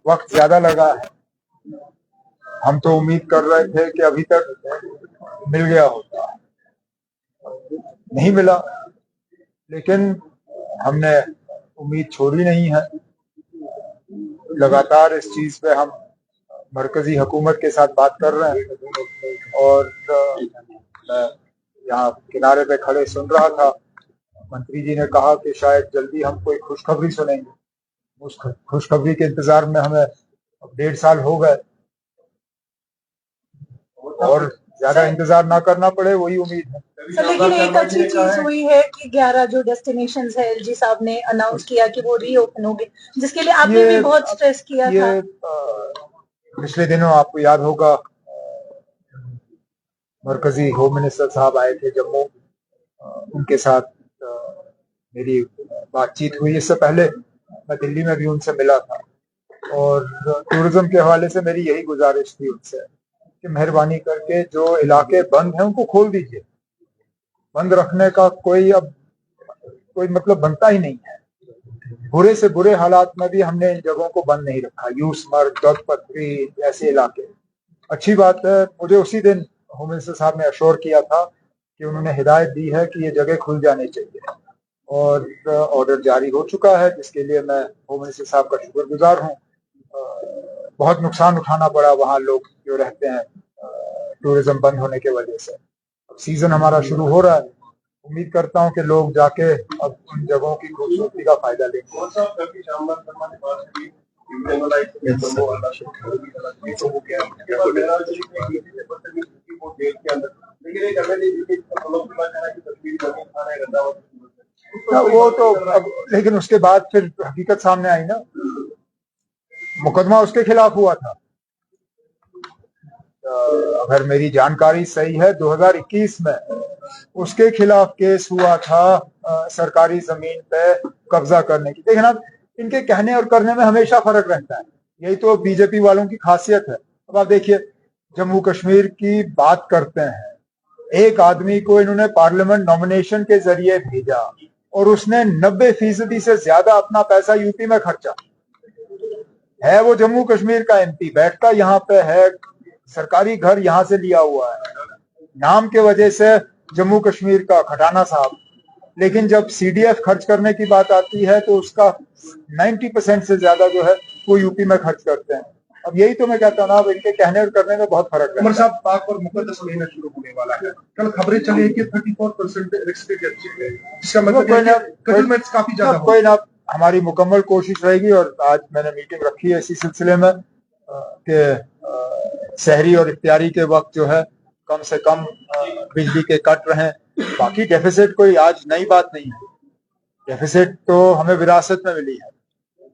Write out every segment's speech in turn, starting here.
वक्त ज्यादा लगा है। हम तो उम्मीद कर रहे थे कि अभी तक मिल गया होता, नहीं मिला, लेकिन हमने उम्मीद छोड़ी नहीं है। लगातार इस चीज पे हम मरकजी हुकूमत के साथ बात कर रहे हैं और मैं यहाँ किनारे पे खड़े सुन रहा था, मंत्री जी ने कहा कि शायद जल्दी हम कोई खुशखबरी सुनेंगे। उस खुशखबरी के इंतजार में हमें 1.5 साल हो गए और ज्यादा इंतजार ना करना पड़े, वही उम्मीद है। लेकिन एक अच्छी चीज हुई है कि 11 जो डेस्टिनेशंस है एलजी साहब ने अनाउंस किया कि वो रीओपन होंगे, जिसके लिए आपने भी बहुत स्ट्रेस किया था। पिछले दिनों आपको याद होगा मरकजी होम मिनिस्टर साहब आए थे जम्मू, उनके साथ मेरी बातचीत हुई। इससे पहले मैं दिल्ली में भी उनसे मिला था और टूरिज्म के हवाले से मेरी यही गुजारिश थी उनसे कि मेहरबानी करके जो इलाके बंद हैं उनको खोल दीजिए। बंद रखने का कोई मतलब बनता ही नहीं है। बुरे से बुरे हालात में भी हमने इन जगहों को बंद नहीं रखा। यूसमर्ग, दौलतपत्री ऐसे इलाके। अच्छी बात है, मुझे उसी दिन होम मिनिस्टर साहब ने अश्योर किया था कि उन्होंने हिदायत दी है कि ये जगह खुल जानी चाहिए और ऑर्डर जारी हो चुका है, जिसके लिए मैं होम मिनिस्टर साहब का शुक्रगुजार हूँ। बहुत नुकसान उठाना पड़ा वहाँ लोग जो रहते हैं टूरिज्म बंद होने की वजह से। अब सीजन हमारा शुरू हो रहा है, उम्मीद करता हूँ कि लोग जाके अब उन जगहों की खूबसूरती का फायदा लेंगे। वो तो अब, लेकिन उसके बाद फिर हकीकत सामने आई ना, मुकदमा उसके खिलाफ हुआ था। अगर मेरी जानकारी सही है 2021 में उसके खिलाफ केस हुआ था सरकारी जमीन पे कब्जा करने की। देखना, इनके कहने और करने में हमेशा फर्क रहता है, यही तो बीजेपी वालों की खासियत है। अब आप देखिए, जम्मू कश्मीर की बात करते हैं, एक आदमी को इन्होंने पार्लियामेंट नॉमिनेशन के जरिए भेजा और उसने 90% से ज्यादा अपना पैसा यूपी में खर्चा है। वो जम्मू कश्मीर का एमपी बैठता यहाँ पे है, सरकारी घर यहाँ से लिया हुआ है, नाम के वजह से जम्मू कश्मीर का खटाना साहब। लेकिन जब सीडीएफ खर्च करने की बात आती है तो उसका 90% से ज्यादा जो है वो यूपी में खर्च करते हैं। अब यही तो मैं कहता हूँ ना, अब इनके कहने और करने में बहुत फर्क है। उमर साहब, पाक और मुकद्दस महीना शुरू होने वाला है, कल खबरें चली कि 34% जिसका मतलब काफी ज्यादा। कोई ना, हमारी मुकम्मल कोशिश रहेगी और आज मैंने मीटिंग रखी है इसी सिलसिले में कि शहरी और इफ्तियारी के वक्त जो है कम से कम बिजली के कट रहे। बाकी डेफिसिट कोई आज नई बात नहीं है, डेफिसिट तो हमें विरासत में मिली है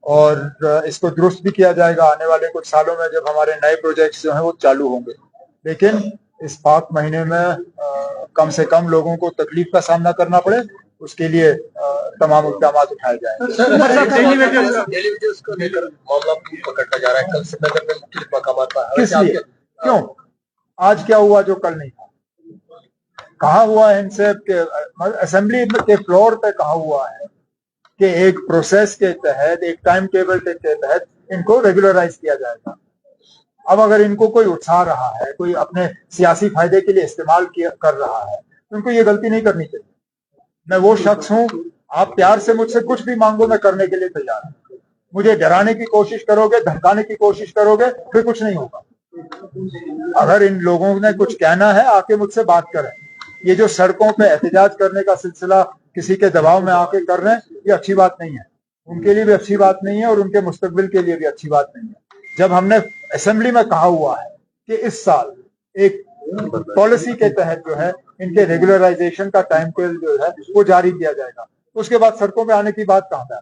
और इसको दुरुस्त भी किया जाएगा आने वाले कुछ सालों में जब हमारे नए प्रोजेक्ट्स जो हैं वो चालू होंगे। लेकिन इस पाक महीने में कम से कम लोगों को तकलीफ का सामना करना पड़े, उसके लिए तमाम इक़दाम उठाए जाएंगे। किस लिए, क्यों, आज क्या हुआ जो कल नहीं था? कहा हुआ है इनसे असेंबली के फ्लोर पे कहा हुआ है कि एक प्रोसेस के तहत, एक टाइम टेबल के तहत इनको रेगुलराइज किया जाएगा। अब अगर इनको कोई उठा रहा है, कोई अपने सियासी फायदे के लिए इस्तेमाल कर रहा है, तो इनको ये गलती नहीं करनी चाहिए। मैं वो शख्स हूं, आप प्यार से मुझसे कुछ भी मांगो, मैं करने के लिए तैयार हूं। मुझे डराने की कोशिश करोगे, धमकाने की कोशिश करोगे, फिर कुछ नहीं होगा। अगर इन लोगों ने कुछ कहना है, आके मुझसे बात करें। ये जो सड़कों पे एहतजाज करने का सिलसिला किसी के दबाव में आके कर रहे हैं, ये अच्छी बात नहीं है, उनके लिए भी अच्छी बात नहीं है और उनके मुस्तकबिल के लिए भी अच्छी बात नहीं है। जब हमने असेंबली में कहा हुआ है कि इस साल एक पॉलिसी के तहत जो है इनके रेगुलराइजेशन का टाइम टेबल जो है वो जारी किया जाएगा, उसके बाद सड़कों पे आने की बात कहाँ है?